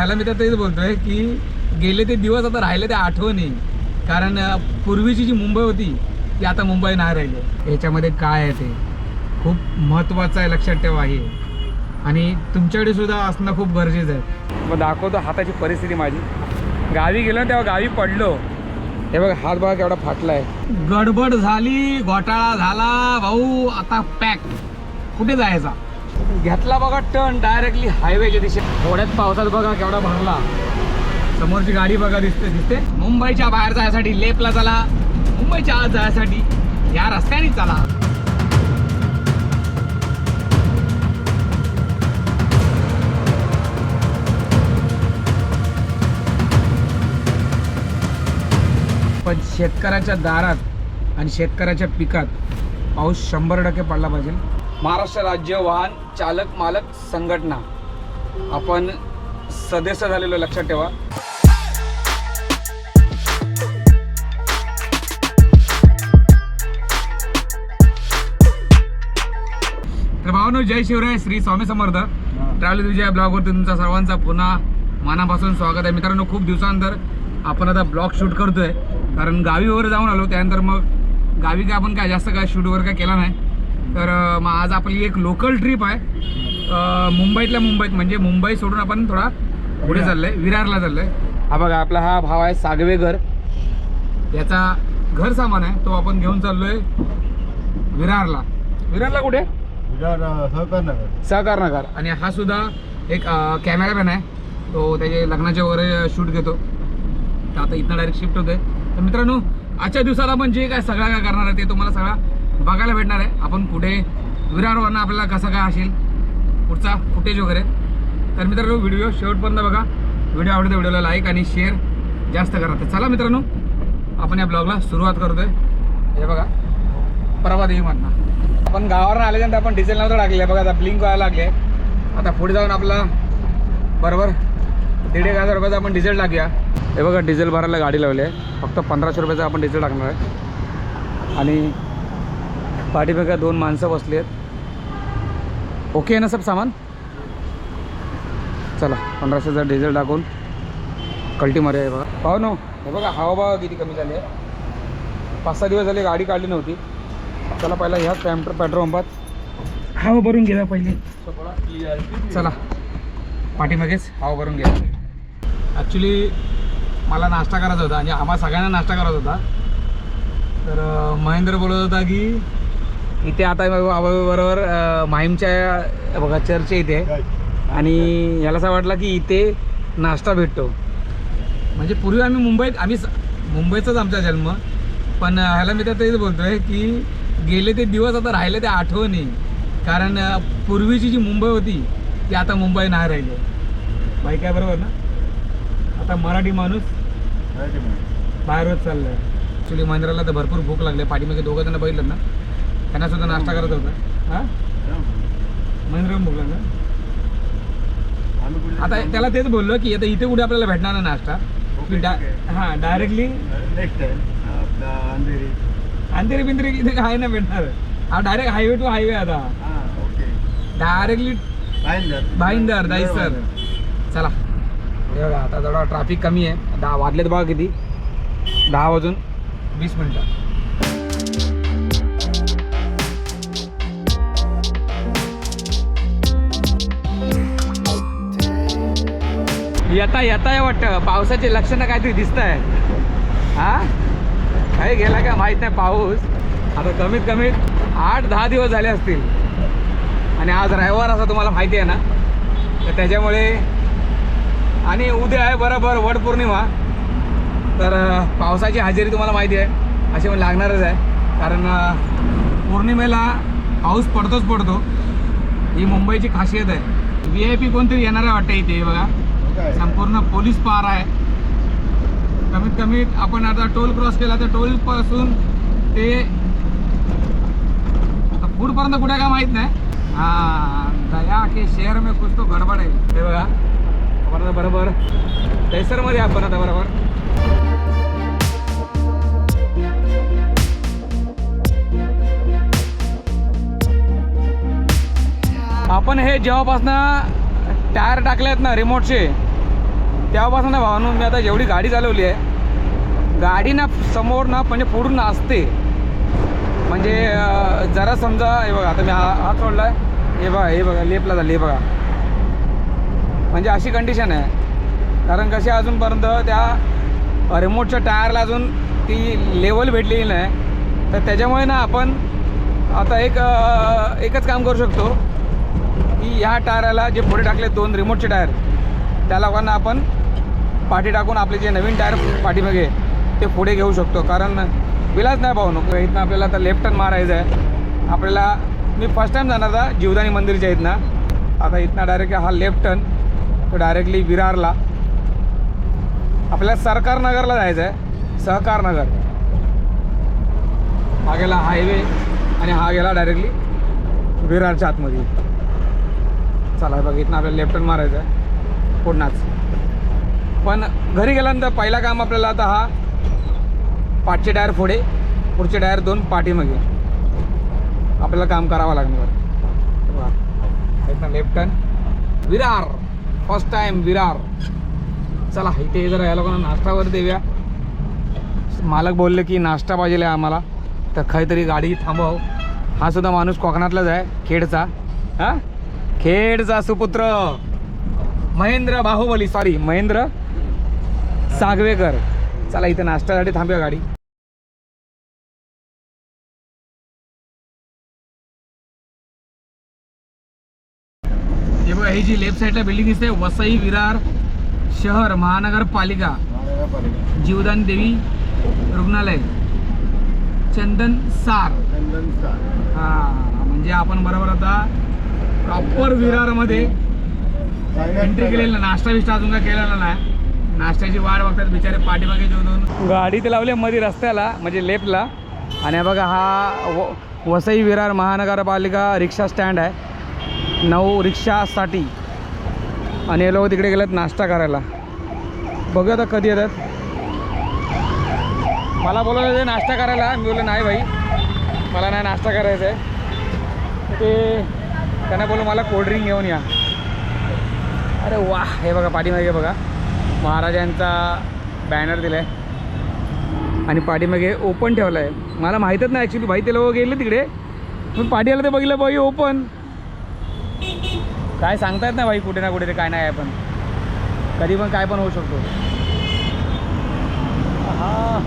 ह्याला मी तर तेच बोलतोय की गेले ते दिवस आता राहिले ते आठवणी. कारण पूर्वीची जी मुंबई होती ती आता मुंबई नाही राहिली. याच्यामध्ये काय आहे ते खूप महत्त्वाचं आहे, लक्षात ठेवा हे. आणि तुमच्याकडे सुद्धा असणं खूप गरजेचं आहे. मग दाखवतो हाताची परिस्थिती माझी. गावी गेलो तेव्हा गावी पडलो. हे बघा हात बघा केवढा फाटला आहे. गडबड झाली, घोटाळा झाला भाऊ. आता पॅक. कुठे जायचा घेतला बघा टर्न डायरेक्टली हायवेच्या दिशेने. थोड्यात पावसात बघा केवढा भरला. समोरची गाडी बघा दिसते. मुंबईच्या बाहेर जायसाठी लेपला चला, मुंबईच्या आत जायसाठी या रस्त्याने चला. पण शेतकऱ्याच्या दारात आणि शेतकऱ्याच्या पिकात पाऊस 100% पडला पाहिजे. महाराष्ट्र राज्य वाहन चालक मालक संघटना आपण सदस्य झालेलो, लक्षात ठेवा. तर भावांनो, जय शिवराय, श्री स्वामी समर्थ. ट्रॅव्हल विजय ब्लॉगवरती तुमचा सर्वांचा पुन्हा मनापासून स्वागत आहे. मित्रांनो, खूप दिवसानंतर आपण आता ब्लॉग शूट करतोय. कारण गावी वगैरे जाऊन आलो, त्यानंतर मग गावी काय आपण काय जास्त काय शूट वगैरे काय केला नाही. तर मग आज आपली एक लोकल ट्रिप आहे मुंबईतल्या मुंबईत. म्हणजे मुंबई सोडून आपण थोडा पुढे चाललोय, विरारला चाललोय. हा बघा आपला हा भाव आहे सागवेकर. याचा घर सामान आहे तो आपण घेऊन चाललोय विरारला. विरारला कुठे? सहकार नगर. आणि हा सुद्धा एक कॅमेरामॅन आहे. तो त्याचे लग्नाचे वगैरे शूट घेतो. तर आता इथं डायरेक्ट शिफ्ट होतोय. तर मित्रांनो, आजच्या दिवसाला आपण जे काय सगळं काय करणार आहे ते तुम्हाला सगळा बघायला भेटणार आहे. आपण कुठे विरारवरनं आपल्याला कसं काय असेल पुढचा फुटेज वगैरे. तर मित्रांनो, व्हिडिओ शेवटपर्यंत बघा. व्हिडिओ आवडते व्हिडिओला लाईक आणि शेअर जास्त करा. तर चला मित्रांनो, आपण या ब्लॉगला सुरुवात करतोय. हे बघा प्रभादेवी म्हणणार. आपण गावावर आल्यानंतर आपण डिझेल नव्हतं टाकले आहे बघा. आता ब्लिंक व्हायला लागले. आता पुढे जाऊन आपला बरोबर 1,500 रुपयाचं आपण डिझेल टाकूया. हे बघा डिझेल भरायला गाडी लावली आहे. फक्त 1500 रुपयाचं आपण डिझेल टाकणार आहे. आणि पाठीमागे 2 माणसं बसली आहेत. ओके आहे ना सब सामान? चला 1500चं डिझेल टाकून कल्टी मारूया. हे बघा पाहू. हे बघा हवा बघा किती कमी झाली आहे. 5-6 दिवस झाले गाडी काढली नव्हती. चला पहिला ह्याच पेट्रोल पंपात हवा भरून घ्या पहिले. चला पाठीमागेच हवा भरून घ्या. ॲक्च्युली मला नाश्ता करायचा होता आणि आम्हाला सगळ्यांना नाश्ता करायचा होता. तर महेंद्र बोलत होता की इथे आता बरोबर माहीमच्या बघा चर्च इथे. आणि याला असं वाटलं की इथे नाश्ता भेटतो. म्हणजे पूर्वी आम्ही मुंबईचाच आमचा जन्म. पण ह्याला मी तर तेच बोलतोय की गेले ते दिवस आता राहिले ते आठवणी. कारण पूर्वीची जी मुंबई होती ती आता मुंबई नाही राहिली. बाई काय बरोबर ना? आता मराठी माणूस बाहेरच चाललाय. ॲक्च्युली मंदिराला तर भरपूर भूक लागली. पाठीमागे 2 जण बघितलं ना, त्यांना सुद्धा नाश्ता करत होता. हां मंदिराला भूक लागला. आता त्याला तेच बोललो की आता इथे कुठे आपल्याला भेटणार ना नाश्ता. हां डायरेक्टली अंधेरी बिंदरी इथे काय नाही भेटणार. हा डायरेक्ट हायवे टू हायवे. आता डायरेक्टली भाईंदर दाईसर. चला हे बघा आता थोडा ट्रॅफिक कमी आहे. 10 वाजलेत बघा किती. 10 वाजून 20 मिनटं. येता वाटतं पावसाचे लक्षणं काहीतरी दिसत आहे. हा काही गेला काय माहीत नाही पाऊस. आता कमीत कमी 8-10 दिवस झाले असतील. आणि आज रविवार असं तुम्हाला माहिती आहे ना. तर त्याच्यामुळे आणि उद्या आहे बरोबर वटपौर्णिमा. तर पावसाची हजेरी तुम्हाला माहिती आहे अशी पण लागणारच आहे. कारण पौर्णिमेला पाऊस पडतो. ही मुंबईची खासियत आहे. VIP कोणतरी येणार आहे वाटतं इथे. बघा संपूर्ण पोलीस पहारा आहे. कमीत कमी आपण आता टोल क्रॉस केला तर टोलपासून ते आता पुढपर्यंत कुठे काय माहीत नाही. हां दया के शहर में कुछ तो गडबड आहे. हे बघा आपण आता बरोबर दहिसरमध्ये आपण आता बरोबर. आपण हे जेव्हापासनं टायर टाकले आहेत ना रिमोटचे, तेव्हापासून ना भावानो मी आता जेवढी गाडी चालवली आहे, गाडी ना समोर ना म्हणजे पुढून असते. म्हणजे जरा समजा हे बघा, आता मी हात सोडला आहे, हे बघा लेपला झाली, हे बघा. म्हणजे अशी कंडिशन आहे. कारण कशी अजूनपर्यंत त्या रिमोटच्या टायरला अजून ती लेवल भेटलेली नाही. तर त्याच्यामुळे ना आपण आता एकच काम करू शकतो की ह्या टायराला जे पुढे टाकले 2 रिमोटचे टायर, त्या लोकांना आपण पाठी टाकून आपले जे नवीन टायर पाठीमागे ते पुढे घेऊ शकतो. कारण विलाज नाही पाहू नको. इथनं आपल्याला आता लेफ्ट टर्न मारायचं आहे. आपल्याला मी फर्स्ट टाईम जाणार था जीवदानी मंदिरच्या इथनं. आता इथनं डायरेक्ट हा लेफ्ट टर्न तो डायरेक्टली विरारला, आपल्याला सरकार नगरला जायचं आहे. सहकार नगर हा गेला हायवे आणि हा गेला डायरेक्टली विरारच्या आतमध्ये. चला बघ, इथनं आपल्याला लेफ्ट टर्न मारायचं आहे पुढनाच. पण घरी गेल्यानंतर पहिला काम आपल्याला आता हा पाठचे टायर पुढे, पुढचे टायर 2 पाठीमागे आपल्याला काम करावं लागणार. इथनं left turn Virar, first time Virar. चला इथे जरा या लोकांना नाश्तावर देऊया. मालक बोलले की नाश्ता पाहिजे आम्हाला, तर काहीतरी गाडी थांबव. हा सुद्धा माणूस कोकणातलाच आहे, खेडचा. हां, खेडचा सुपुत्र महेंद्र बाहुबली, सॉरी महेंद्र सागवेकर. चला इथे नाश्त्यासाठी थांबूया गाडी. हे बघा, ही जी लेफ्ट साईडला बिल्डिंग दिसते, वसई विरार शहर महानगरपालिका, जीवदानी देवी रुग्णालय, चंदन सार. हां, म्हणजे आपण बरोबर आता प्रॉपर विरारमध्ये एंट्री केलेलं. नाश्ता बिष्टा अजून काय केलेला नाही. नाश्त्याची वाट बघतात बिचारे पाठीमागे जेवून. गाडी ते लावली मध्ये रस्त्याला, म्हणजे लेफ्टला. आणि बघा हा वसई विरार महानगरपालिका रिक्षा स्टँड आहे, 9 रिक्षासाठी. आणि हे लोक तिकडे गेलेत नाश्ता करायला. बघूया आता कधी येतात. मला बोलवलं ते नाश्ता करायला, मी बोललो नाही भाई, मला नाही नाश्ता करायचा आहे. ते त्यांना बोललो मला कोल्ड्रिंक घेऊन या. अरे वा, हे बघा पाठीमागे बघा महाराजांचा बॅनर दिला आहे आणि पाठीमागे ओपन ठेवला आहे. मला माहीतच नाही ॲक्च्युली भाई, ते लोक गेले तिकडे, पण पाठी आलं ते बघितलं भाई ओपन. काय सांगता येत नाही भाई, कुठे ना कुठे ते काय नाही आहे, पण कधी पण काय पण होऊ शकतो. हा,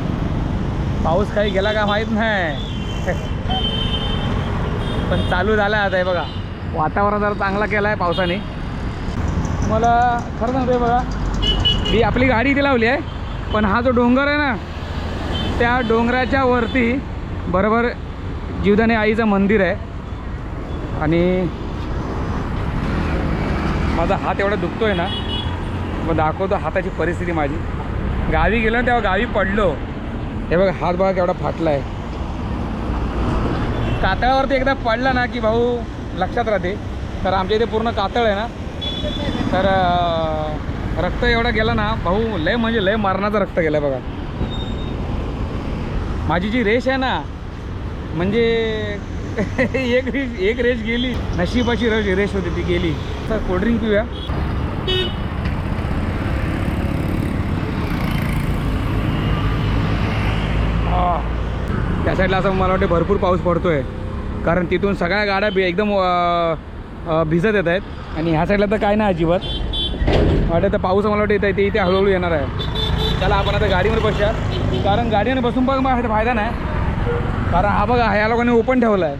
पाऊस काही गेला का माहीत नाही, पण चालू झाला आता. हे बघा वातावरण जरा चांगला केला आहे पावसाने. मला खरं सांगतो बघा, ही आपली गाडी इथे लावली आहे, पण हा जो डोंगर आहे ना, त्या डोंगराच्या वरती बरोबर जीवदानी आईचं मंदिर आहे. आणि माझा हात एवढा दुखतोय ना, मग दाखवतो हाताची परिस्थिती माझी. गावी गेलो तेव्हा गावी पडलो, हे बघा हात बघा केवढा फाटला आहे. कातळावरती एकदा पडला ना की भाऊ लक्षात राहते. तर आमच्या इथे पूर्ण कातळ आहे ना, तर रक्त एवढा गेला ना भाऊ, लय म्हणजे लय मरणाचं रक्त गेलं बघा. माझी जी रेष आहे ना, म्हणजे एक रेष गेली, नशिबाची रेष होती ती गेली. तर कोल्ड्रिंक पिऊया. त्या साईडला असं मला वाटते भरपूर पाऊस पडतोय, कारण तिथून सगळ्या गाड्या एकदम भिजत येत आहेत. आणि ह्या साईडला तर काय नाही अजिबात वाटतं. तर पाऊस मला वाटतं येत इथे हळूहळू येणार आहे. चला आपण आता गाडीवर बसूया, कारण गाडीवर बसून बघ मला फायदा नाही. कारण हा बघा ह्या लोकांनी ओपन ठेवला आहे.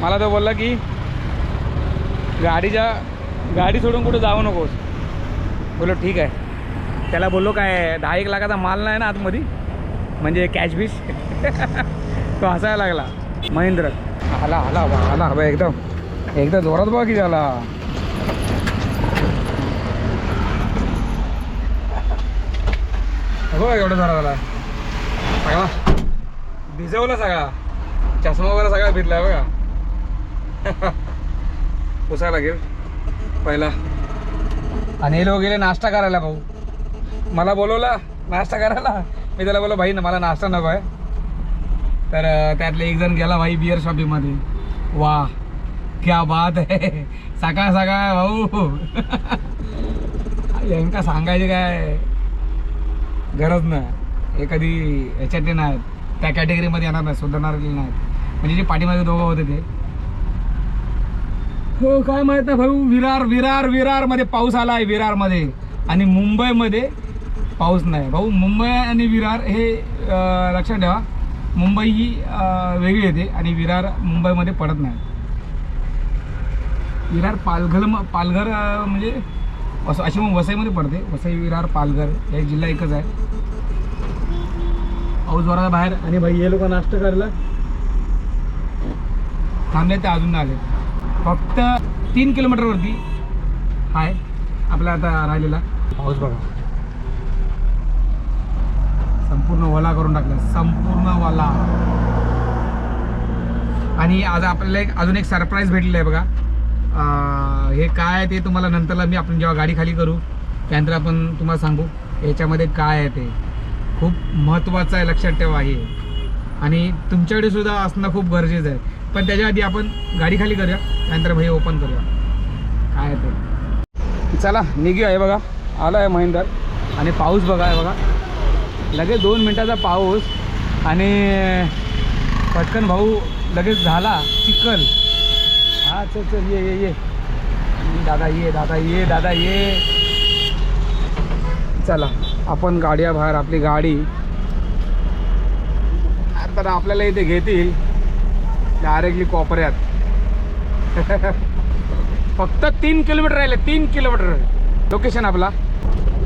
मला तो बोलला की गाडी सोडून कुठं जाऊ नकोस. बोलो ठीक आहे. त्याला बोललो काय 10-1 लाखाचा माल नाही ना आतमध्ये, म्हणजे कॅश बीस. तो हसायला लागला. महेंद्र आला आला आला हवा एकदम जोरात बघा की झाला. हो एवढं जोरात आला, सगळा भिजवला, सगळा चष्मा वगैरे सगळा भिजला बघा. पुसायला लागेल पहिला. आणि हे लोक गेले नाश्ता करायला. भाऊ मला बोलवला नाश्ता करायला, मी त्याला बोललो भाई मला नाश्ता नको आहे. तर त्यातले एक जण गेला भाई बिअर शॉपीमध्ये. वाह क्या बात आहे, सकाळ सकाळ भाऊ. यांका सांगायचे काय गरज नाही. एखादी ह्याच्यातले नाहीत, त्या कॅटेगरीमध्ये येणार नाही, सुधारणार नाहीत. म्हणजे जे पाठीमागे दोघं होते ते हो काय माहित नाही भाऊ. विरारमध्ये पाऊस आला आहे विरारमध्ये, आणि मुंबईमध्ये पाऊस नाही भाऊ. मुंबई आणि विरार हे लक्षात ठेवा. मुंबई ही वेगळी येते आणि विरार मुंबईमध्ये पडत नाही. विरार पालघर म्हणजे अशी मग वसईमध्ये पडते. वसई, विरार, पालघर हे जिल्हा एकच आहे. पाऊस जोराचा बाहेर, आणि भाई हे लोक नाश्ता करायला थांबले, ते अजून नाही आले. फक्त 3 किलोमीटरवरती आहे आपला आता राहिलेला पाऊस. बघा संपूर्ण वला करून टाकला, संपूर्ण वला. आणि आज आपल्याला अजून एक सरप्राईज भेटलेलं आहे बघा. हे काय ते तुम्हाला नंतरला आपण जेव्हा गाडी खाली करू त्यानंतर आपण तुम्हाला सांगू याच्यामध्ये काय आहे. ते खूप महत्त्वाचं आहे, लक्षात ठेवा हे. आणि तुमच्याकडे सुद्धा असणं खूप गरजेचं आहे. पण त्याच्या आधी आपण गाडी खाली करूया, त्यानंतर भाई ओपन करूया काय आहे ते. चला निघूया. आहे बघा आला आहे महिंदर, आणि पाऊस बघा आहे बघा. लगेच 2 मिनटाचा पाऊस, आणि पटकन भाऊ लगेच झाला चिखल. हा चल ये दादा ये. चला आपण गाड्या बाहेर. आपली गाडी तर आपल्याला इथे घेतील डायरेक्टली कोपऱ्यात. फक्त 3 किलोमीटर राहिले, 3 किलोमीटर लोकेशन आपला.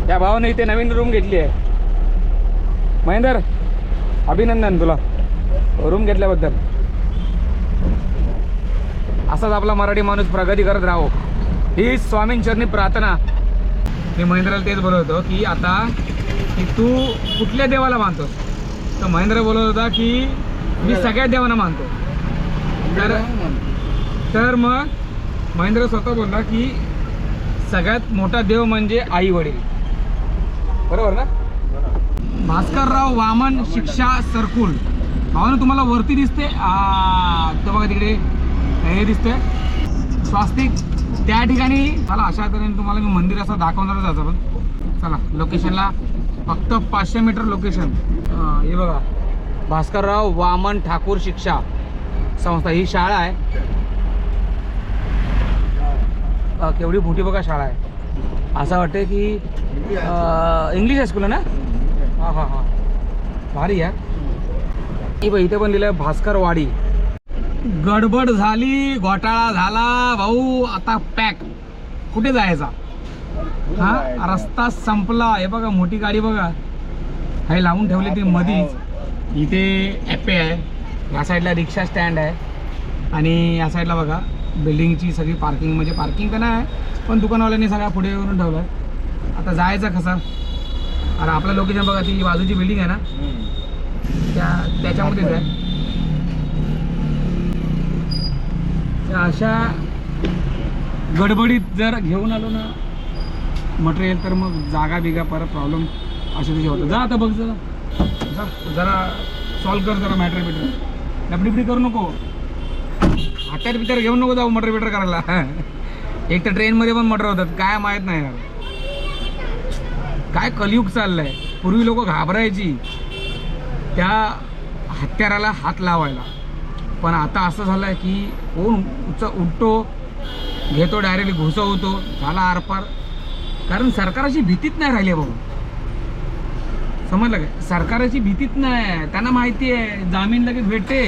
त्या भावाने इथे नवीन रूम घेतली आहे. महेंदर अभिनंदन तुला रूम घेतल्याबद्दल. असाच आपला मराठी माणूस प्रगती करत राहो, ही स्वामींचरणी प्रार्थना. मी महेंद्राला तेच बोलत होतो की आता की तू कुठल्या देवाला मानतोस. तर महेंद्र बोलत होता की मी सगळ्या देवांना मानतो. तर मग महेंद्र स्वतः बोलला की सगळ्यात मोठा देव म्हणजे आई वडील. बरोबर ना. भास्करराव वामन शिक्षा सर्कल भावानं तुम्हाला वरती दिसते. तर बघा तिकडे हे दिसतंय स्वास्तिक. त्या ठिकाणी मला अशा तऱ्हेने तुम्हाला मी मंदिर असं दाखवणारच असं. पण चला लोकेशनला फक्त 500 मीटर लोकेशन. हे बघा भास्करराव वामन ठाकूर शिक्षा संस्था ही शाळा आहे. केवढी मोठी बघा शाळा आहे. असं वाटतं की इंग्लिश हायस्कूल आहे ना. हां भारी आहे. इथे पण लिहिलं आहे भास्करवाडी. गडबड झाली, घोटाळा झाला भाऊ. आता पॅक कुठे जायचा. हा रस्ता संपला. हे बघा मोठी गाडी बघा हे लावून ठेवली ती मधीच. इथे ॲपे आहे, या साईडला रिक्षा स्टँड आहे, आणि या साईडला बघा बिल्डिंगची सगळी पार्किंग. म्हणजे पार्किंग तर नाही पण दुकानवाल्यांनी सगळ्या पुढे येऊन ठेवलं आहे. आता जायचं कसा. अरे आपलं लोकेशन बघा, ती बाजूची बिल्डिंग आहे ना त्याच्यामध्येच आहे. अशा गडबडीत जर घेऊन आलो ना मटेरियल तर मग जागा बिगा परत प्रॉब्लेम असे तुझे होतं. जा आता बघ जरा सॉल्व कर जरा मॅटर बिटर. लपडीपडी करू नको, हात्यात बिटर घेऊन नको जाऊ मटर बिटर करायला. एक तर ट्रेनमध्ये पण मटर होतात काय माहीत नाही यार. काय कलियुग चाललं आहे. पूर्वी लोक घाबरायची त्या हत्याराला हात लावायला, पण आता असं झालं आहे की कोण उठतो घेतो डायरेक्टली घुसवतो झाला आरपार. कारण सरकाराची भीतीच नाही राहिली आहे भाऊ. समजलं काय. सरकाराची भीतीच नाही. त्यांना माहिती आहे जामीन लगेच भेटते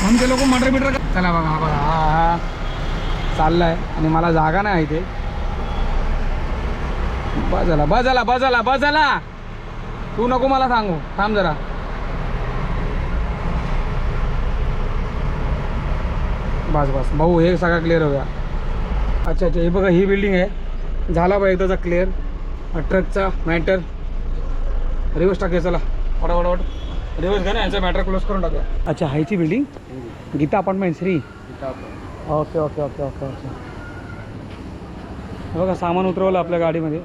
म्हणून ते लोक मटर बिटर. चला बघा बघा हा चाललं आहे, आणि मला जागा नाही इथे. बस झाला. तू नको मला सांगू, थांब जरा. बस भाऊ हे सगळं क्लिअर होऊया. अच्छा हे बघा ही बिल्डिंग आहे. झाला बघा एकदाचा क्लिअर ट्रकचा मॅटर. रिवर्स टाकूया चला फटाफट. रिवर्स घ्या ना, यांचा मॅटर क्लोज करून टाकूया. अच्छा हायची building Geeta apartment Shri. Okay. बघा सामान उतरवलं आपल्या गाडीमध्ये.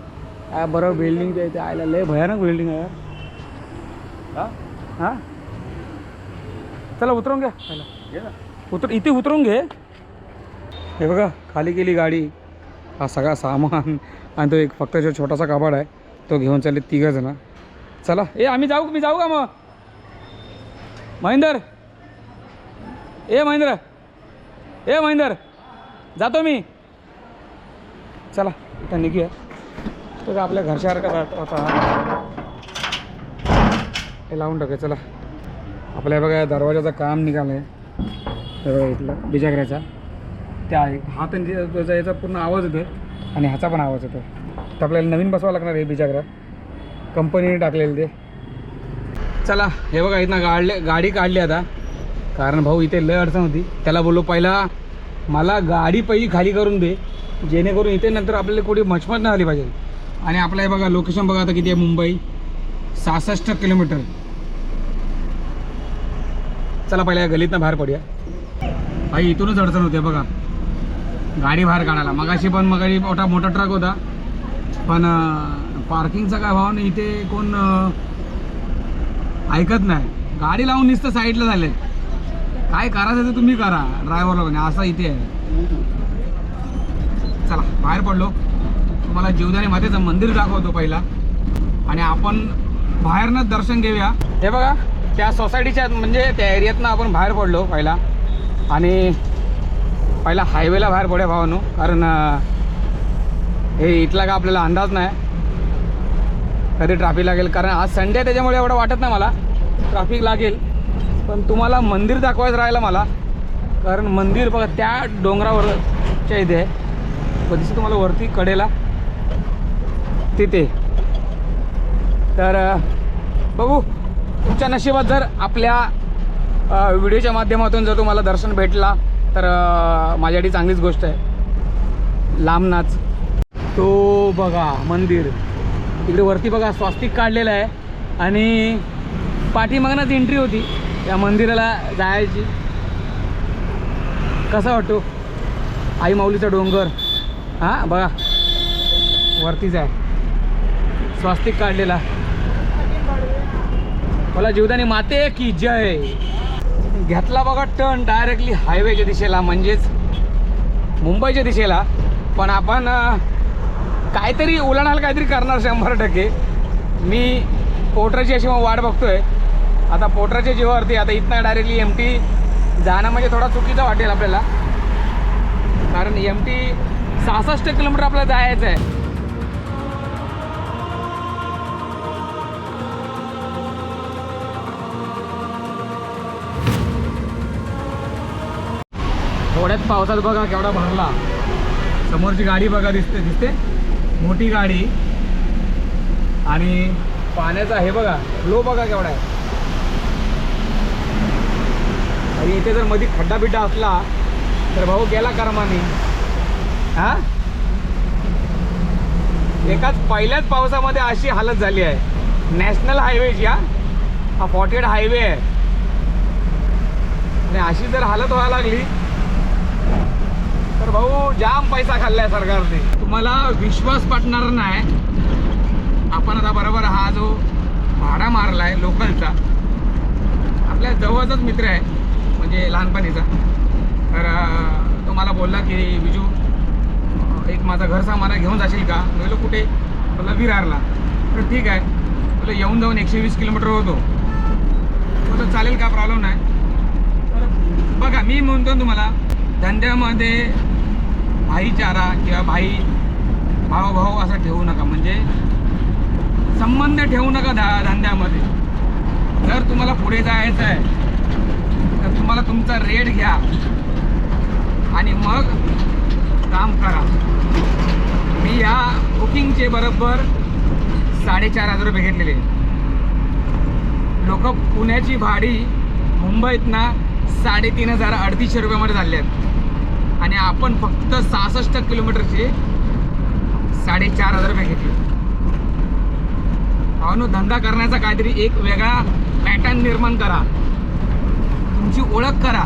काय बरं बिल्डिंग ते इथे आयला लय भयानक बिल्डिंग आहे यार. हां चला उतरवून घ्या पहिला. इथे उतरून घे. हे बघा खाली गेली गाडी. हा सगळा सामान आणि तो एक फक्त जो छोटासा कबाड आहे तो घेऊन चालले 3 जण. चला आम्ही जाऊ, मी जाऊ का मग? महेंदर महेंदर जातो मी. चला इथं निघूया. तो आपल्या घरच्यासारखा होता हे लावून टाकूया. चला आपल्या बघा दरवाजाचं काम निघालं आहे बघा इथलं बिजागऱ्याचा. त्या हा तर त्याचा याचा पूर्ण आवाज येतो आणि ह्याचा पण आवाज येतो. तर आपल्याला नवीन बसवावं लागणार आहे बिजागरा, कंपनीने टाकलेलं ते. चला हे बघा इथनं गाडी काढली आता, कारण भाऊ इथे लय अडचण होती. त्याला बोललो पहिला मला गाडी पहिली खाली करून दे, जेणेकरून इथे नंतर आपल्याला कुठे मचमच नाही आली पाहिजे. आणि आपलं हे बघा लोकेशन बघा आता किती आहे. मुंबई 66 किलोमीटर. चला पहिल्या या गलीतनं बाहेर पडूया. भाई इथूनच अडचण होते बघा गाडी बाहेर काढायला. मगाशी मोठा ट्रक होता, पण पार्किंगचा काय भाव नाही इथे. कोण ऐकत नाही, गाडी लावून नुसतं साईडला झाले. काय करायचं ते तुम्ही करा, ड्रायव्हरला पण असं इथे आहे. चला बाहेर पडलो, तुम्हाला जीवदानी मातेचं मंदिर दाखवतो पहिला आणि आपण बाहेरनं दर्शन घेऊया. हे बघा त्या सोसायटीच्या म्हणजे त्या एरियातनं आपण बाहेर पडलो पहिला, आणि पहिला हायवेला बाहेर पडूया भावानो. कारण हे इथला का आपल्याला अंदाज नाही कधी ट्रॅफिक लागेल. कारण आज संडे त्याच्यामुळे एवढं वाटत नाही मला ट्रॅफिक लागेल, पण तुम्हाला मंदिर दाखवायचं राहिलं मला. कारण मंदिर बघा त्या डोंगरावरच्या इथे आहे, दिसतं तुम्हाला वरती कडेला तिथे. तर बघू तुमच्या नशिबात जर आपल्या व्हिडिओच्या माध्यमातून जर तुम्हाला दर्शन भेटला तर माझ्यासाठी चांगलीच गोष्ट आहे. लांबनाच तो बघा मंदिर तिकडे वरती बघा स्वास्तिक काढलेलं आहे, आणि पाठीमागनंच एंट्री होती या मंदिराला जायची. कसा वाटतो आई माऊलीचा डोंगर? हां बघा वरतीच आहे स्वास्तिक काढलेला. मला जीवदानी माते की जय. घेतला बघा टर्न डायरेक्टली हायवेच्या दिशेला, म्हणजेच मुंबईच्या दिशेला. पण आपण काहीतरी उलाढाल काहीतरी करणार 100%. मी पोटराची अशी वाट बघतोय आता. पोटराच्या जीवावरती आता इथनं डायरेक्टली MT जाणं म्हणजे थोडा चुकीचं वाटेल आपल्याला, कारण MT 66 किलोमीटर आपल्याला जायचं आहे. थोड्यात पावसात बघा केवढा भरला. समोरची गाडी बघा दिसते मोठी गाडी, आणि पाण्याचा हे बघा फ्लो बघा केवढा आहे. आणि इथे जर मध्ये खड्डा बिड्डा असला तर भाऊ गेला कर्माने. हां एकाच पहिल्याच पावसामध्ये अशी हालत झाली आहे. नॅशनल हायवेची हा 48 हायवे आहे, आणि अशी जर हालत व्हायला लागली तर भाऊ जाम पैसा खाल्लाय सरकारने. तुम्हाला विश्वास पटणार नाही. आपण आता बरोबर हा जो भाडा मारलाय लोकलचा, आपल्या जवळचाच मित्र आहे म्हणजे लहानपणीचा. तर तो मला बोलला की विजू एक माझा घर सामान घेऊन जाशील का? बोललो कुठे? बोलला विरारला. तर ठीक आहे बोललो येऊन जाऊन 120 किलोमीटर होतो. बोललो चालेल का, प्रॉब्लेम नाही. तर बघा मी म्हणतो तुम्हाला धंद्यामध्ये भाईचारा किंवा भाऊ असं ठेवू नका, म्हणजे संबंध ठेवू नका धंद्यामध्ये. जर तुम्हाला पुढे जायचं आहे तर तुम्हाला तुमचा रेट घ्या आणि मग काम करा. मी या बुकिंगचे बरोबर 4,500 रुपये घेतलेले. लोक पुण्याची भाडी मुंबईतना 3,500 3,800 रुपयामध्ये झाले आहेत, आणि आपण फक्त 66 किलोमीटरचे 4,500 रुपये घेतले. अनु धंदा करण्याचा काहीतरी एक वेगळा पॅटर्न निर्माण करा, तुमची ओळख करा.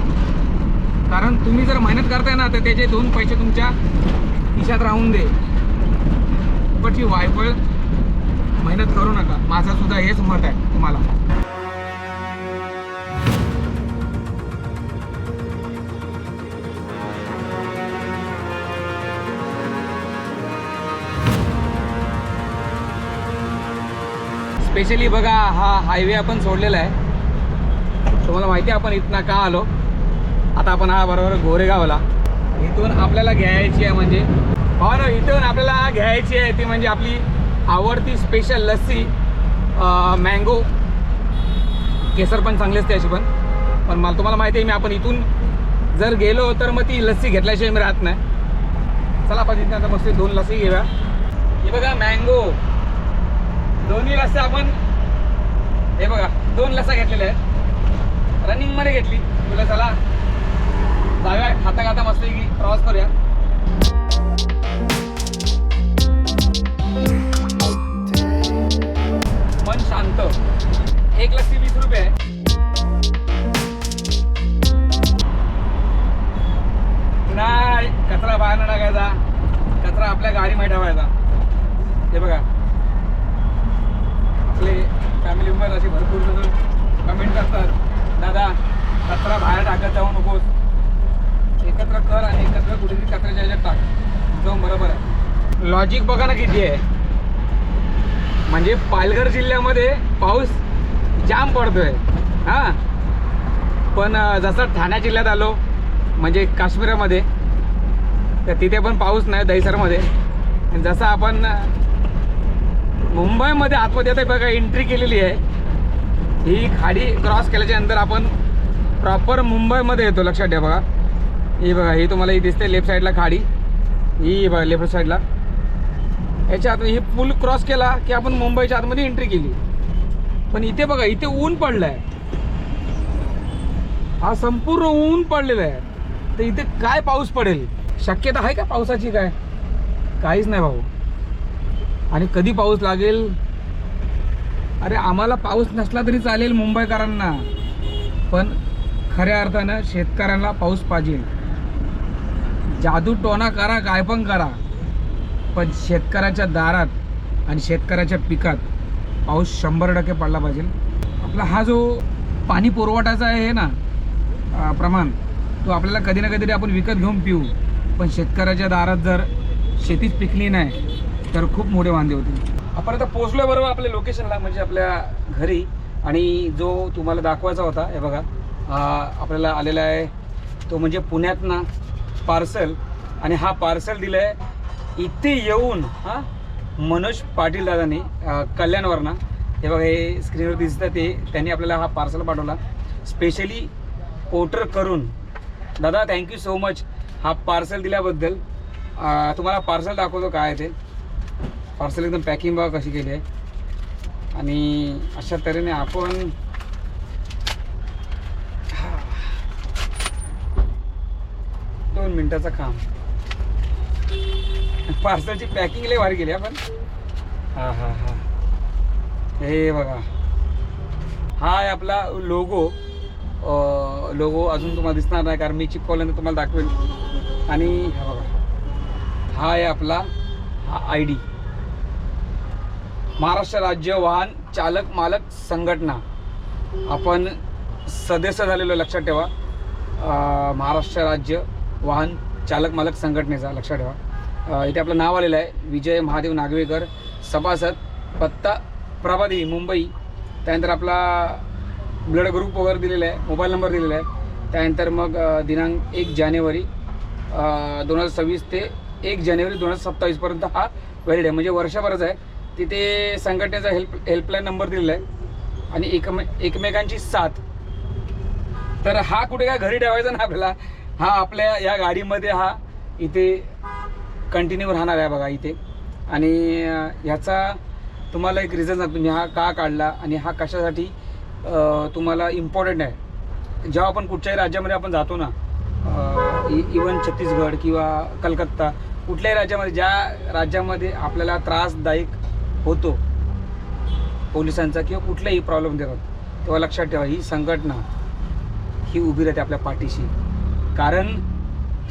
कारण तुम्ही जर मेहनत करताय ना तर त्याचे 2 पैसे तुमच्या खिशात राहून दे. फुकटची वायफळ मेहनत करू नका. माझं सुद्धा हेच मत आहे तुम्हाला. स्पेशली बघा हा हायवे आपण सोडलेला आहे. तुम्हाला माहिती आहे आपण इथनं का आलो. आता आपण हा बरोबर गोरेगावला. इथून आपल्याला घ्यायची आहे म्हणजे इथून आपल्याला घ्यायची आहे ती म्हणजे आपली आवडती स्पेशल लस्सी मँगो. केसर पण चांगली असते अशी पण मला तुम्हाला माहिती आहे मी आपण इथून जर गेलो तर मग ती लस्सी घेतल्याशिवाय मी राहत नाही. चला आपण इथं आता मस्त 2 लस्सी घेऊया. हे बघा मँगो दोन्ही लस्सी आपण हे बघा 2 लस्सा घेतलेल्या आहेत. रनिंगमध्ये घेतली. तुला चला जाऊया खाता खाता मस्त की प्रवास करूया. मन शांत. 1 लस्सी 20 रुपये आहे. नाही कचरा बाहेर न टाकायचा. कचरा आपल्या गाडीमध्ये ठेवायचा. हे बघा आपले फॅमिली मेंबर असे भरपूर जण कमेंट करतात दादा कचरा बाहेर टाकत जाऊ नकोस. एकत्र कर आणि एकत्र कुठेतरी कचऱ्याच्या ह्याच्यात टाक. जाऊन बरोबर आहे. लॉजिक बघा ना किती आहे. म्हणजे पालघर जिल्ह्यामध्ये पाऊस जाम पडतोय हां. पण जसं ठाणे जिल्ह्यात आलो म्हणजे काश्मीरामध्ये तर तिथे पण पाऊस नाही दहिसरमध्ये. आणि जसं आपण मुंबईमध्ये आतमध्ये आता बघा एंट्री केलेली आहे. ही खाडी क्रॉस केल्याच्या नंतर आपण प्रॉपर मुंबईमध्ये येतो. लक्षात ठेवा बघा. ही बघा ही तुम्हाला ही दिसते लेफ्ट साईडला खाडी. ही बघा लेफ्ट साईडला याच्या आत ही पूल क्रॉस केला की आपण मुंबईच्या आतमध्ये एंट्री केली. पण इथे बघा इथे ऊन पडलं आहे. हा संपूर्ण ऊन पडलेला आहे. तर इथे काय पाऊस पडेल शक्यता आहे का पावसाची? काय काहीच नाही भाऊ. आणि कधी पाऊस लागेल? अरे आम्हाला पाऊस नसला तरी चालेल मुंबईकरांना पण खऱ्या अर्थानं शेतकऱ्यांना पाऊस पाहिजे. जादू टोना करा काय पण करा पण शेतकऱ्याच्या दारात आणि शेतकऱ्याच्या पिकात पाऊस 100% पडला पाहिजे. आपला हा जो पाणी पुरवठाचा आहे ना प्रमाण तो आपल्याला कधी ना कधीतरी आपण विकत घेऊन पिऊ. पण शेतकऱ्याच्या दारात जर शेतीच पिकली नाही तर खूप मोठे वांदे होतील. आपण आता पोचलो बरोबर आपल्या लोकेशनला म्हणजे आपल्या घरी. आणि जो तुम्हाला दाखवायचा होता हे बघा आपल्याला आलेला आहे तो म्हणजे पुण्यातनं पार्सल. आणि हा पार्सल दिला आहे इथे येऊन मनोज पाटील दादांनी कल्याणवरनं. हे बघा हे स्क्रीनवर दिसतं ते त्यांनी आपल्याला हा पार्सल पाठवला स्पेशली ऑर्डर करून. दादा थँक्यू सो मच हा पार्सल दिल्याबद्दल. तुम्हाला पार्सल दाखवतो काय ते. पार्सल एकदम पॅकिंग बघा कशी केली आहे. आणि अशा तऱ्हेने आपण 2 मिनिटाचं काम. पार्सलची पॅकिंग लय भारी केली आपण. हा हा हा हे बघा हा आहे आपला लोगो. लोगो अजून तुम्हाला दिसणार नाही कारण मी चिपकवल्यानंतर तुम्हाला दाखवेल. आणि हा बघा हा आहे आपला हा ID महाराष्ट्र राज्य वाहन चालक मालक संघटना. आपण सदस्य झालेलो लक्षात ठेवा. महाराष्ट्र राज्य वाहन चालक मालक संघटनेचा लक्षात ठेवा. इथे आपलं नाव आलेलं आहे विजय महादेव नागवेकर सभासद. पत्ता प्रभादेवी मुंबई. त्यानंतर आपला ब्लड ग्रुप वगैरे दिलेला आहे. मोबाईल नंबर दिलेला आहे. त्यानंतर मग दिनांक 1 जानेवारी 2026 ते 1 जानेवारी 2027पर्यंत हा व्हॅलिड आहे म्हणजे वर्षभरच आहे. तिथे संघटनेचा हेल्पलाईन नंबर दिलेला आहे. आणि एकमेकांची साथ. तर हा कुठे काय घरी ठेवायचा ना आपल्याला. हा आपल्या या गाडीमध्ये हा इथे कंटिन्यू राहणार आहे बघा इथे. आणि ह्याचा तुम्हाला एक रिझन सांगतो मी हा का काढला आणि हा कशासाठी तुम्हाला इम्पॉर्टंट आहे. जेव्हा आपण कुठच्याही राज्यामध्ये आपण जातो ना इवन छत्तीसगड किंवा कलकत्ता कुठल्याही राज्यामध्ये ज्या राज्यामध्ये आपल्याला त्रासदायक होतो पोलिसांचा किंवा कुठलाही प्रॉब्लेम देतात तेव्हा लक्षात ठेवा ही संघटना ही उभी राहते आपल्या पाठीशी. कारण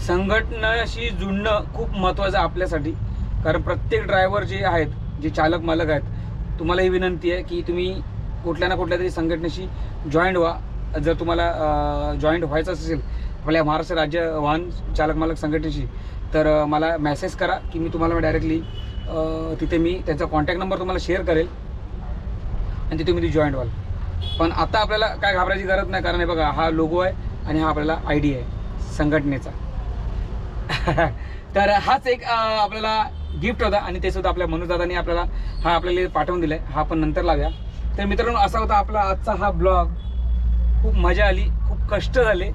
संघटनाशी जुळणं खूप महत्त्वाचं आहे आपल्यासाठी. कारण प्रत्येक ड्रायव्हर जे आहेत जे चालक मालक आहेत तुम्हाला ही विनंती आहे की तुम्ही कुठल्या ना कुठल्या तरी संघटनेशी जॉईंट व्हा. जर तुम्हाला जॉईंट व्हायचं असेल आपल्या महाराष्ट्र राज्य वाहन चालक मालक संघटनेशी तर मला मेसेज करा की मी तुम्हाला डायरेक्टली तिथे मी त्यांचा कॉन्टॅक्ट नंबर तुम्हाला शेअर करेल. आणि तिथे तुम्ही जॉईंट व्हाल. पण आता आपल्याला काय घाबरायची गरज नाही, कारण हे बघा हा लोगो आहे आणि हा आपल्याला ID आहे संघटनेचा. तर हाच एक आपल्याला गिफ्ट होता आणि ते सुद्धा आपल्या मनोजदादांनी आपल्याला पाठवून दिलं आहे. हा आपण नंतर लावूया. तर मित्रांनो असा होता आपला आजचा हा ब्लॉग. खूप मजा आली, खूप कष्ट झाले.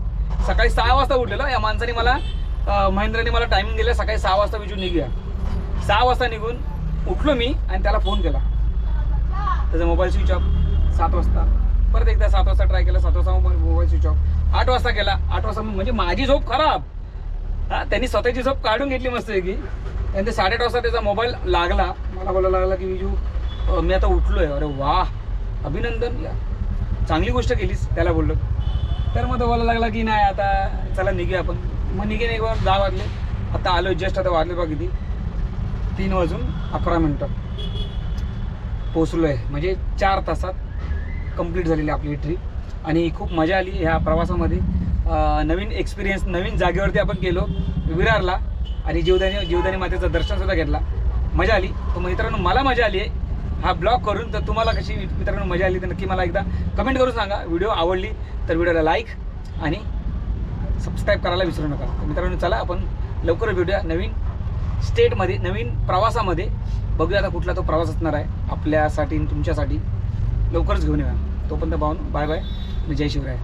सकाळी 6 वाजता उठलेलो या माणसाने मला महेंद्रने मला टायमिंग दिलं सकाळी 6 वाजता विजून निघूया. 6 वाजता निघून उठलो मी आणि त्याला फोन केला. त्याचा मोबाईल स्विच ऑफ. 7 वाजता परत एकदा 7 वाजता ट्राय केला. 7 वाजता मोबाईल स्विच ऑफ. 8 वाजता केला. 8 वाजता म्हणजे माझी झोप खराब. हां, त्यांनी स्वतःची झोप काढून घेतली मस्त की. आणि ते 8:30 वाजता त्याचा मोबाईल लागला. मला बोलायला लागला की विजू मी आता उठलो आहे. अरे वा, अभिनंदन, या चांगली गोष्ट केलीस त्याला बोललो. तर मग तो बोलायला लागला की नाही आता चला निघूया आपण. मग निघेन एक वार 10 वाजले. आता आलो जस्ट. आता वाजले बघा किती, 3:11 पोचलो आहे. म्हणजे 4 तासात कंप्लीट झालेली आपली ट्रिप आणि खूप मजा आली ह्या प्रवासामध्ये. नवीन एक्सपिरियन्स, नवीन जागेवरती आपण गेलो विरारला आणि जीवदानी मातेचं दर्शनसुद्धा घेतला. मजा आली. तर मित्रांनो मला मजा आली आहे हा ब्लॉग करून. तर तुम्हाला कशी मित्रांनो मजा आली तर नक्की मला एकदा कमेंट करून सांगा. व्हिडिओ आवडली तर व्हिडिओला लाईक आणि सबस्क्राईब करायला विसरू नका. तर मित्रांनो चला आपण लवकरच भेटूया नवीन स्टेटमध्ये, नवीन प्रवासामध्ये. बघूया आता कुठला तो प्रवास असणार आहे आपल्यासाठी आणि तुमच्यासाठी. लवकरच घेऊन येऊया. तोपर्यंत भावनो बाय बाय आणि जय शिवराय.